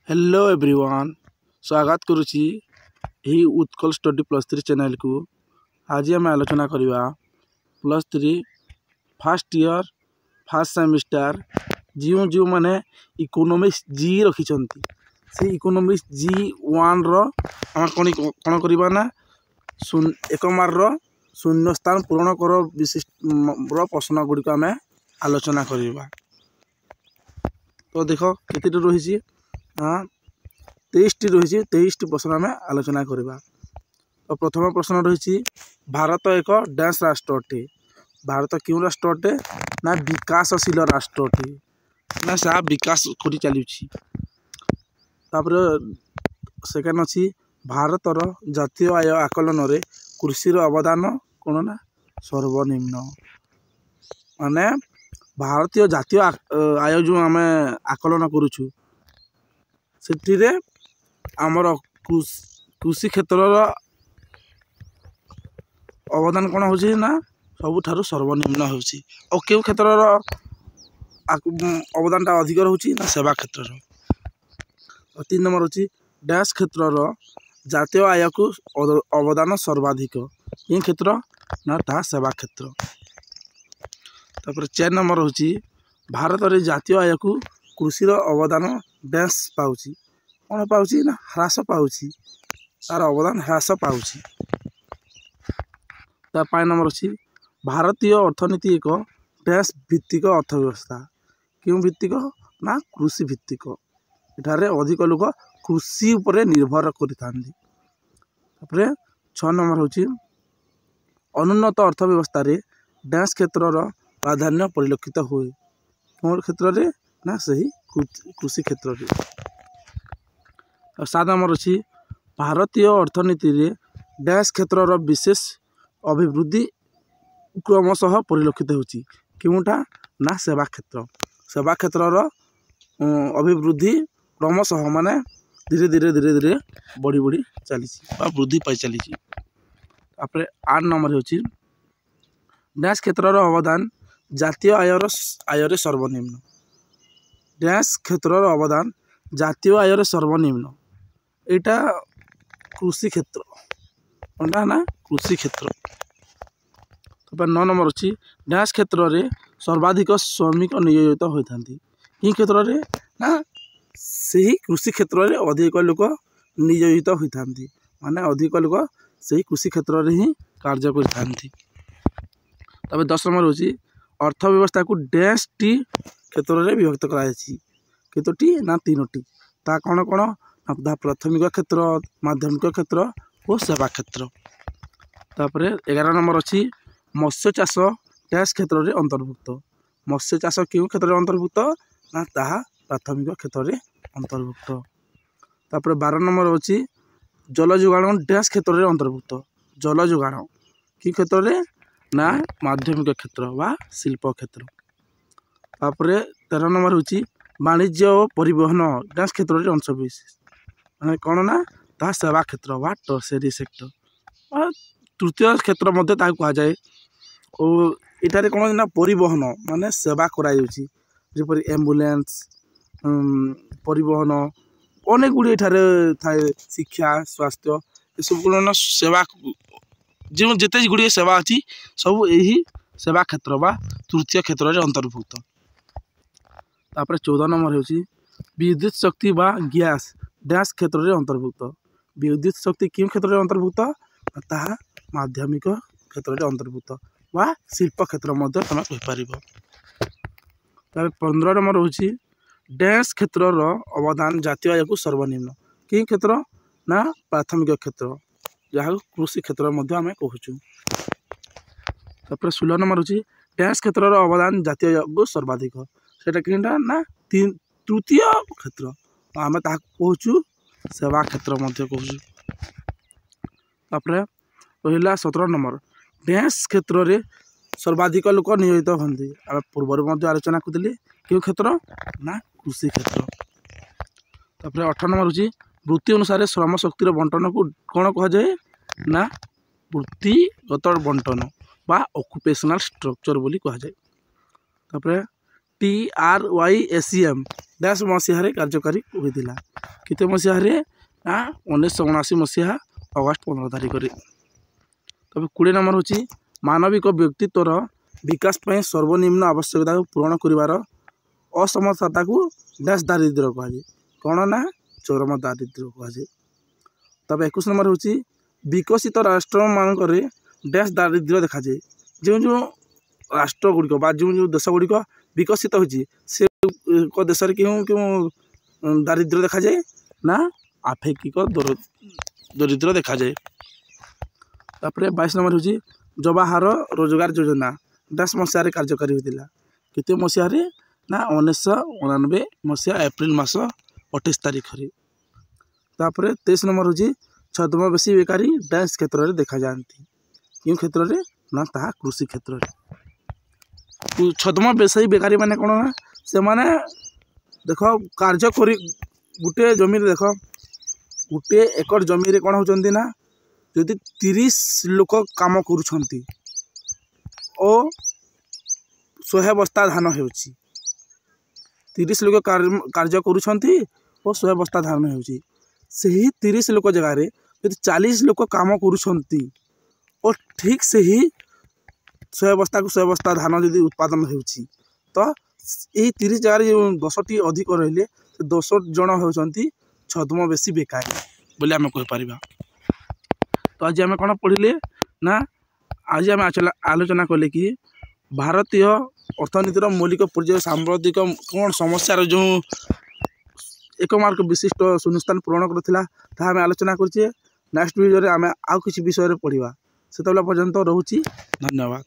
Hello everyone स्वागत करुच्ची यही Utkal study +3 channel को। आज आम आलोचना करवा +3 फर्स्ट ईयर फर्स्ट सेमिस्टर जो जो माने इकोनॉमिक्स जी रखिंट से इकोनॉमिक्स जी1 कौन करवा ना एक मार्र शून्य स्थान पूरण कर विशिष्ट प्रश्न गुड़िक आम आलोचना करवा। तो देख के रही 23टी रही 23टी प्रश्न आम आलोचना करवा। तो प्रथम प्रश्न रही भारत एक डैश राष्ट्र अटे। भारत क्यों राष्ट्र अटे ना विकासशील राष्ट्र अटे ना सा विकास कर चलुची। सेकेंड अच्छी भारतर जातीय आय आकलन रे कृषि अवदान कौन ना सर्वनिम्न। माने भारतीय जातीय आय जो आम आकलन करुचु से आमर कृषि क्षेत्र अवदान कौन हो ना सबुठारु सर्वनिम्न हो। क्यों क्षेत्र अवदान अधिक रोचे ना सेवा क्षेत्र। 3 नंबर अच्छी डैश क्षेत्र जातीय आय को अवदान सर्वाधिक ये क्षेत्र ना ता सेवा क्षेत्र। 4 नंबर हूँ भारत रे जातीय आय को कृषि अवदान डैश पाउची कौन पाउची ना ह्रास पाउची तार अवदान ह्रास पाउची। 5 नंबर अच्छी भारतीय अर्थनीति एक डैश भित्तिक अर्थव्यवस्था क्यों भित्तिक ना कृषि भित्तिक एठारे अधिक लोक कृषि उपरे निर्भर करिथांती। 6 नंबर हूँ अनुन्नत अर्थव्यवस्था रे डैश क्षेत्र प्राधान्य परिलक्षित हुए कौन क्षेत्र रे ना सही कृषि क्षेत्र रे। 7 नंबर अच्छी भारतीय अर्थनीति रे डैश क्षेत्र विशेष अभिवृद्धि क्रमशः परिलक्षित होची क्योंटा ना सेवा क्षेत्र। सेवा क्षेत्र अभिवृद्धि क्रमशः माने धीरे धीरे बढ़ी बढ़ी चली वृद्धि पाई चली। 8 नंबर होची डैश क्षेत्र अवदान जातीय आयर सर्वनिम्न। डैश क्षेत्र अवदान जातीय आयर सर्वनिम्न एटा कृषि क्षेत्र ना कृषि क्षेत्र। 9 नंबर अच्छी डैश क्षेत्र रे सर्वाधिक श्रमिक नियोजित होता कि क्षेत्र रे ना सही कृषि क्षेत्र रे अधिक लोक नियोजित होता माने अधिक लोक सही कृषि क्षेत्र रे ही कार्य करथांती। 10 नंबर हूँ अर्थव्यवस्था को डैश टी क्षेत्र रे विभक्त कराई केतोटी ना 3टी ता कौन कौन ना प्राथमिक क्षेत्र माध्यमिक क्षेत्र और सेवा क्षेत्र। 11 नंबर अच्छी मत्स्य चाष डैश क्षेत्र रे अंतर्भुक्त। मत्स्य चाष क्यों क्षेत्र रे अंतर्भुक्त ना ताहा प्राथमिक क्षेत्र रे अंतर्भुक्त। 12 नंबर अच्छी जल जोगाण डैश क्षेत्र रे अंतर्भुक्त। जल जोगाण कि क्षेत्र रे ना माध्यमिक क्षेत्र वा शिल्प क्षेत्र। 13 नंबर हूँ वाणिज्य और परिवहन डैश क्षेत्र रे अंशविशेष माने कौन ना ता सेवा क्षेत्र वा टर्सरी सेक्टर। तृतीय क्षेत्र मध्य कह जाए और इटारे कौन ना परिवहन माने सेवा कराई जेपरि एम्बुलेंस परिवहन अनेक गुड़ी थाए शिक्षा स्वास्थ्य ये सब कौन सेवा जो जिते गुड़िए सेवा अच्छी सब यही सेवा क्षेत्र बा तृतीय क्षेत्र रे अंतर्भुक्त। 14 नंबर हूँ विद्युत शक्ति बा गैस डैश क्षेत्र रे अंतर्भुक्त। विद्युत शक्ति क्यों क्षेत्र रे अंतर्भुक्त ताहा माध्यमिक क्षेत्र रे अंतर्भुक्त वा शिल्प क्षेत्र मध्य तुम कहीपर। 15 नंबर हूँ डैश क्षेत्र अवदान जातीय आय को सर्वनिम्न कि क्षेत्र ना प्राथमिक क्षेत्र जहाँ कृषि क्षेत्र मध्य आम कहूँ। 16 नंबर हूँ डैश क्षेत्र अवदान जातीय आय को सर्वाधिक सेटा किंटा ना तृतीय क्षेत्र आम ता कहूँ सेवा क्षेत्र मध्य कहूँ। रहा 17 नंबर डैश क्षेत्र रे सर्वाधिक लोक नियोजित होती आम पूर्व आलोचना करूँ क्यों क्षेत्र ना कृषि क्षेत्र। 18 नंबर हूँ वृत्ति अनुसार श्रम शक्तिर बंटन को कौन कह जाए ना वृत्तिगत बंटन बा ऑक्युपेशनल स्ट्रक्चर बोली कह जाए। TRYSEM डैश मसीह कार्यकारी होता केते मसीह ना 1979 मसीहा अगस्ट 15 तारिख रे। तब 20 नंबर हूँ मानविक व्यक्तित्वर विकास पर सर्वनिम्न आवश्यकता पूरण कर असमर्थता को डैश दारिद्र्य कहुए कौन ना चरम दारिद्र्य कहुए। तब 21 नंबर हूँ विकसित राष्ट्र मानक डैश दारिद्र्य देखा जाए जो जो राष्ट्र गुड़िक जो जो देश गुड़िक विकसित होती से देश क्यों क्यों दारिद्र्य देखा जाए ना आपेक्षिक दरिद्र देखा जाए। तापर 22 नंबर हूँ जवाहर रोजगार योजना डैश मसीह कार्यकारी होता केते मसीह ना 1999 मसीहा एप्रिल मास 28 तारिख रे। तापर 23 नंबर हूँ छद्मवेशी बेकारी डैश क्षेत्र में देखा जाती क्यों क्षेत्र में ना ताहा कृषि क्षेत्र में। छद्मवेशी बेकारी माने कौन ना से माने देख कार्य करी गोटे जमी देख गोटे एकड़ जमी कौन होचंती ना यदि 30 लोक काम करुछंती ओ 100 बस्ता धान होउची 30 लोक कार्य करुछंती और 100 बस्ता धान होउची सही 30 लोक जगह रे यदि 40 लोक काम करुछंती और ठीक से ही 100 बस्ता को 100 बस्ता धान यदि उत्पादन होउची तो यही 30 जगह 10टी अधिक रहिले 10 जन होउछंती छद्मवेशी बेकारी बोले आम कहीपर। तो आज आम कौन पढ़ले ना आज आम आलोचना कले कि भारतीय अर्थनीतिर मौलिक पर्याय सांप्रतिक कौन समस्यार जो 1 मार्क विशिष्ट शून्यस्थान पूरण करता आम आलोचना करें। नेक्स्ट वीडियो आम आउ किसी विषय पढ़ा से पर्यंत रोची धन्यवाद।